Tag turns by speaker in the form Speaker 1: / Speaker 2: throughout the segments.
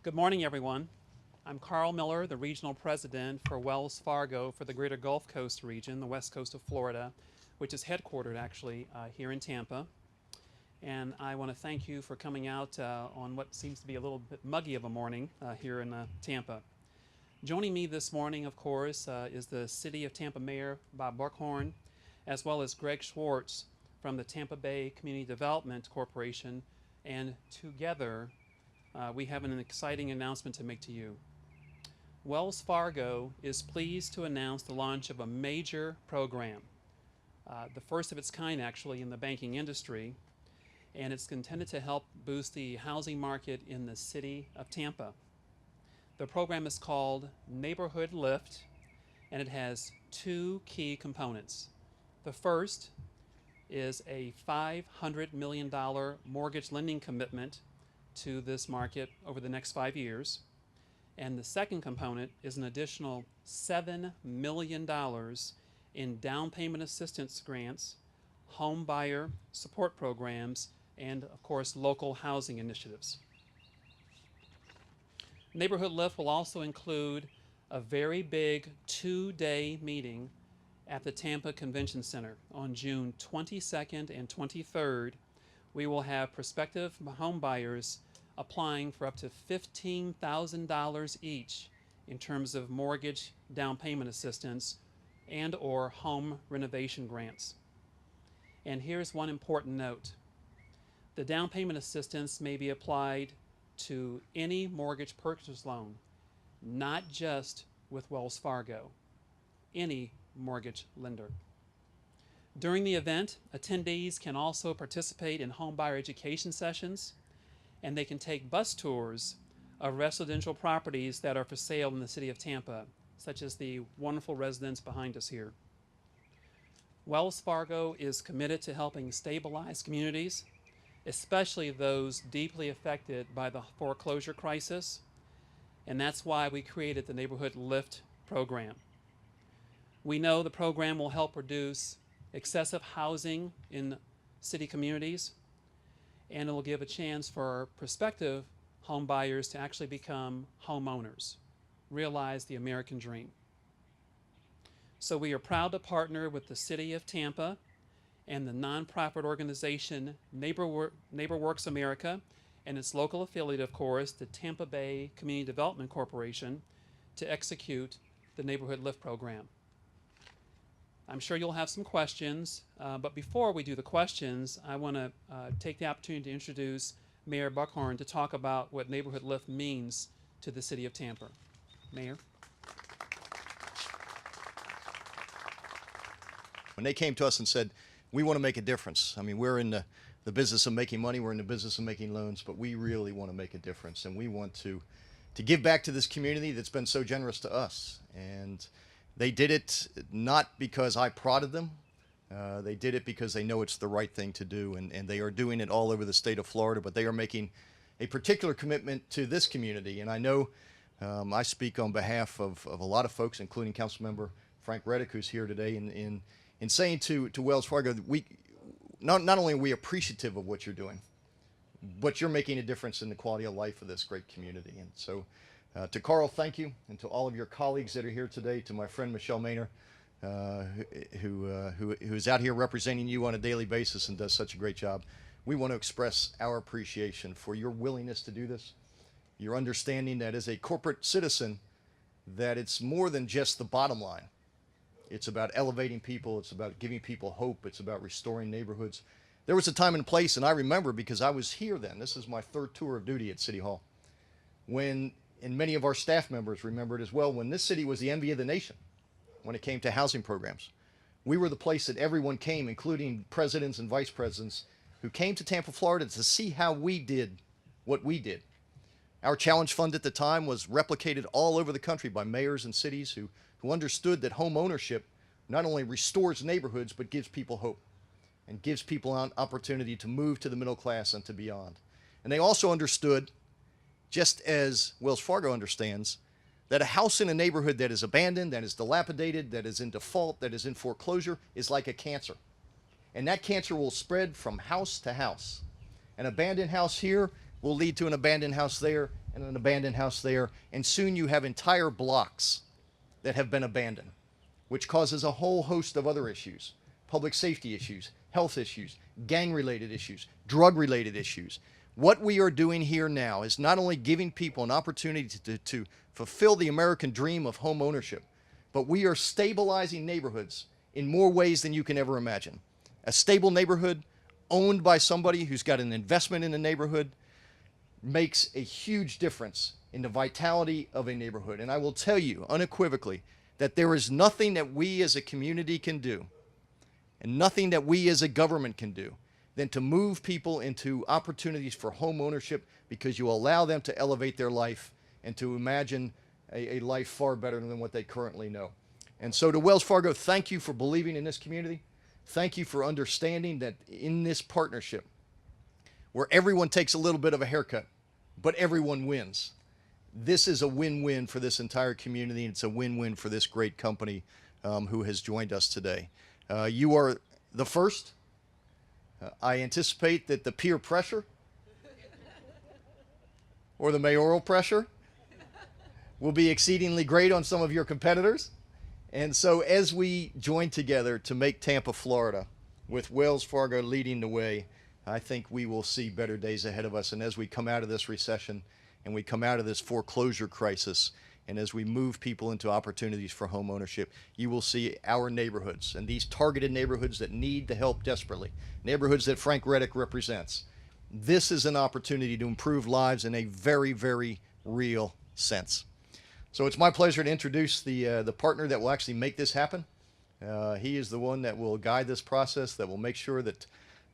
Speaker 1: Good morning, everyone. I'm Carl Miller, the Regional President for Wells Fargo for the Greater Gulf Coast region, the west coast of Florida, which is headquartered actually here in Tampa. And I want to thank you for coming out on what seems to be a little bit muggy of a morning here in Tampa. Joining me this morning, of course, is the City of Tampa Mayor Bob Buckhorn, as well as Greg Schwartz from the Tampa Bay Community Development Corporation, and together we have an exciting announcement to make to you. Wells Fargo is pleased to announce the launch of a major program, the first of its kind actually in the banking industry, and it's intended to help boost the housing market in the city of Tampa. The program is called NeighborhoodLIFT, and it has two key components. The first is a $500 million mortgage lending commitment to this market over the next 5 years. And the second component is an additional $7 million in down payment assistance grants, home buyer support programs, and of course local housing initiatives. NeighborhoodLIFT will also include a very big 2-day meeting at the Tampa Convention Center on June 22nd and 23rd. We will have prospective home buyers applying for up to $15,000 each in terms of mortgage down payment assistance and or home renovation grants. And here's one important note. The down payment assistance may be applied to any mortgage purchase loan, not just with Wells Fargo, any mortgage lender. During the event, attendees can also participate in home buyer education sessions, and they can take bus tours of residential properties that are for sale in the city of Tampa, such as the wonderful residence behind us here. Wells Fargo is committed to helping stabilize communities, especially those deeply affected by the foreclosure crisis, and that's why we created the NeighborhoodLIFT program. We know the program will help reduce excessive housing in city communities, and it will give a chance for prospective home buyers to actually become homeowners, realize the American dream. So we are proud to partner with the City of Tampa and the nonprofit organization NeighborWorks America and its local affiliate, of course, the Tampa Bay Community Development Corporation, to execute the NeighborhoodLIFT program. I'm sure you'll have some questions, but before we do the questions, I want to take the opportunity to introduce Mayor Buckhorn to talk about what NeighborhoodLIFT means to the City of Tampa. Mayor.
Speaker 2: When they came to us and said, we want to make a difference. I mean, we're in the business of making money, we're in the business of making loans, but we really want to make a difference, and we want to give back to this community that's been so generous to us. And they did it not because I prodded them. They did it because they know it's the right thing to do, and they are doing it all over the state of Florida, but they are making a particular commitment to this community. And I know I speak on behalf of a lot of folks, including Councilmember Frank Reddick, who's here today, in saying to Wells Fargo, that not only are we appreciative of what you're doing, but you're making a difference in the quality of life of this great community. And so to Carl, thank you, and to all of your colleagues that are here today, to my friend Michelle Maynor, who is out here representing you on a daily basis and does such a great job. We want to express our appreciation for your willingness to do this, your understanding that as a corporate citizen, that it's more than just the bottom line. It's about elevating people. It's about giving people hope. It's about restoring neighborhoods. There was a time and place, and I remember because I was here then. This is my third tour of duty at City Hall. When, and many of our staff members remember it as well, when this city was the envy of the nation when it came to housing programs. We were the place that everyone came, including presidents and vice presidents, who came to Tampa, Florida to see how we did what we did. Our challenge fund at the time was replicated all over the country by mayors and cities who understood that home ownership not only restores neighborhoods, but gives people hope and gives people an opportunity to move to the middle class and to beyond. And they also understood, just as Wells Fargo understands, that a house in a neighborhood that is abandoned, that is dilapidated, that is in default, that is in foreclosure, is like a cancer. And that cancer will spread from house to house. An abandoned house here will lead to an abandoned house there, and an abandoned house there, and soon you have entire blocks that have been abandoned, which causes a whole host of other issues: public safety issues, health issues, gang-related issues, drug-related issues. What we are doing here now is not only giving people an opportunity to fulfill the American dream of home ownership, but we are stabilizing neighborhoods in more ways than you can ever imagine. A stable neighborhood owned by somebody who's got an investment in the neighborhood makes a huge difference in the vitality of a neighborhood. And I will tell you unequivocally that there is nothing that we as a community can do, and nothing that we as a government can do, than to move people into opportunities for home ownership, because you allow them to elevate their life and to imagine a life far better than what they currently know. And so to Wells Fargo, thank you for believing in this community. Thank you for understanding that in this partnership, where everyone takes a little bit of a haircut, but everyone wins, this is a win-win for this entire community, and it's a win-win for this great company who has joined us today. You are the first. I anticipate that the peer pressure or the mayoral pressure will be exceedingly great on some of your competitors. And so as we join together to make Tampa, Florida, with Wells Fargo leading the way, I think we will see better days ahead of us. And as we come out of this recession and we come out of this foreclosure crisis, and as we move people into opportunities for home ownership, you will see our neighborhoods, and these targeted neighborhoods that need the help desperately, neighborhoods that Frank Reddick represents. This is an opportunity to improve lives in a very, very real sense. So it's my pleasure to introduce the partner that will actually make this happen. He is the one that will guide this process, that will make sure that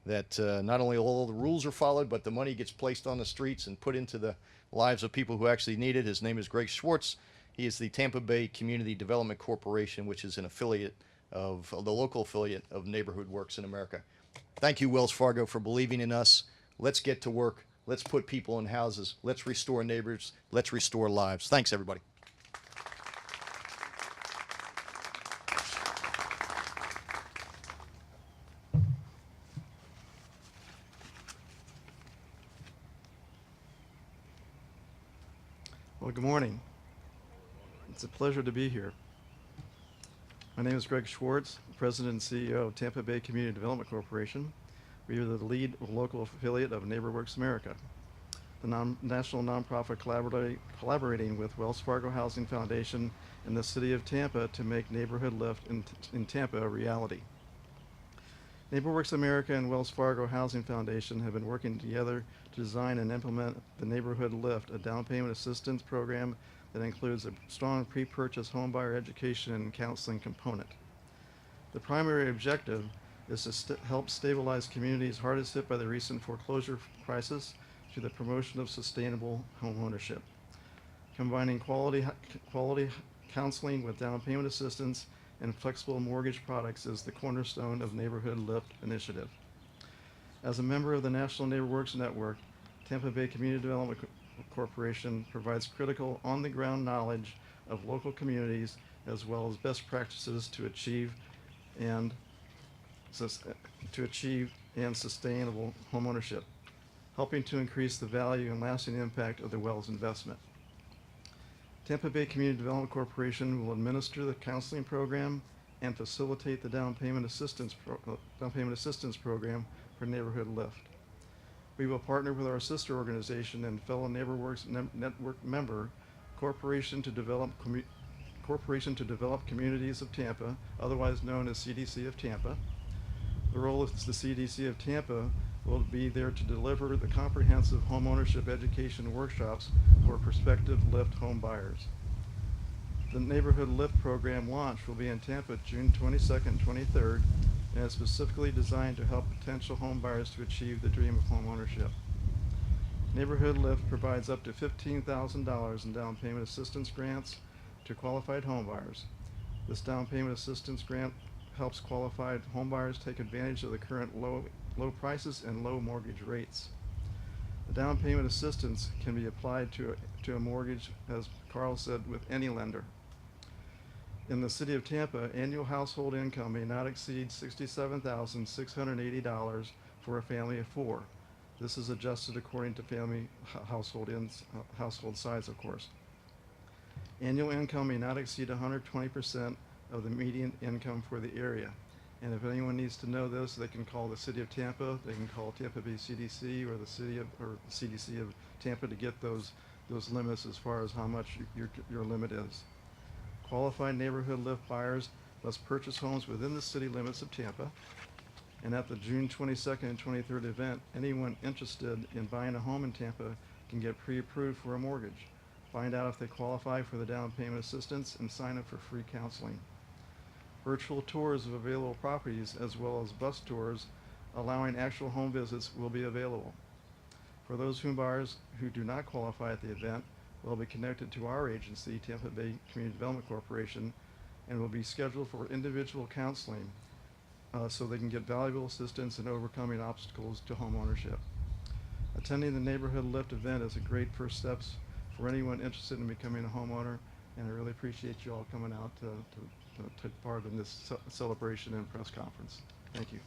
Speaker 2: not only all the rules are followed, but the money gets placed on the streets and put into the lives of people who actually need it. His name is Greg Schwartz. He is the Tampa Bay Community Development Corporation, which is an affiliate of the local affiliate of Neighborhood Works in America. Thank you, Wells Fargo, for believing in us. Let's get to work. Let's put people in houses. Let's restore neighbors. Let's restore lives. Thanks, everybody.
Speaker 3: Well, good morning. It's a pleasure to be here. My name is Greg Schwartz, President and CEO of Tampa Bay Community Development Corporation. We are the lead local affiliate of NeighborWorks America, the national nonprofit collaborating with Wells Fargo Housing Foundation and the City of Tampa to make Neighborhood Lift in Tampa a reality. NeighborWorks America and Wells Fargo Housing Foundation have been working together to design and implement the Neighborhood Lift, a down payment assistance program that includes a strong pre-purchase homebuyer education and counseling component. The primary objective is to help stabilize communities hardest hit by the recent foreclosure crisis through the promotion of sustainable home ownership. Combining quality counseling with down payment assistance and flexible mortgage products is the cornerstone of Neighborhood Lift initiative. As a member of the National NeighborWorks Network, Tampa Bay Community Development Corporation provides critical on-the-ground knowledge of local communities as well as best practices to achieve and sustainable homeownership, helping to increase the value and lasting impact of the Wells investment. Tampa Bay Community Development Corporation will administer the counseling program and facilitate the down payment assistance program for Neighborhood Lift. We will partner with our sister organization and fellow NeighborWorks Network member, Corporation to Develop Communities of Tampa, otherwise known as CDC of Tampa. The role of the CDC of Tampa will be there to deliver the comprehensive homeownership education workshops for prospective Lift home buyers. The Neighborhood Lift program launch will be in Tampa June 22nd, 23rd, and is specifically designed to help potential home buyers to achieve the dream of home ownership. Neighborhood Lift provides up to $15,000 in down payment assistance grants to qualified home buyers. This down payment assistance grant helps qualified home buyers take advantage of the current low prices and low mortgage rates. The down payment assistance can be applied to a mortgage, as Carl said, with any lender. In the City of Tampa, annual household income may not exceed $67,680 for a family of four. This is adjusted according to family household size, of course. Annual income may not exceed 120% of the median income for the area. And if anyone needs to know this, they can call the City of Tampa, they can call Tampa Bay CDC or the CDC of Tampa to get those limits as far as how much your limit is. Qualified neighborhood lift buyers must purchase homes within the city limits of Tampa. And at the June 22nd and 23rd event, anyone interested in buying a home in Tampa can get pre-approved for a mortgage, find out if they qualify for the down payment assistance, and sign up for free counseling. Virtual tours of available properties as well as bus tours allowing actual home visits will be available. For those home buyers who do not qualify at the event, will be connected to our agency, Tampa Bay Community Development Corporation, and will be scheduled for individual counseling so they can get valuable assistance in overcoming obstacles to home ownership. Attending the Neighborhood Lift event is a great first steps for anyone interested in becoming a homeowner, and I really appreciate you all coming out to take part in this celebration and press conference. Thank you.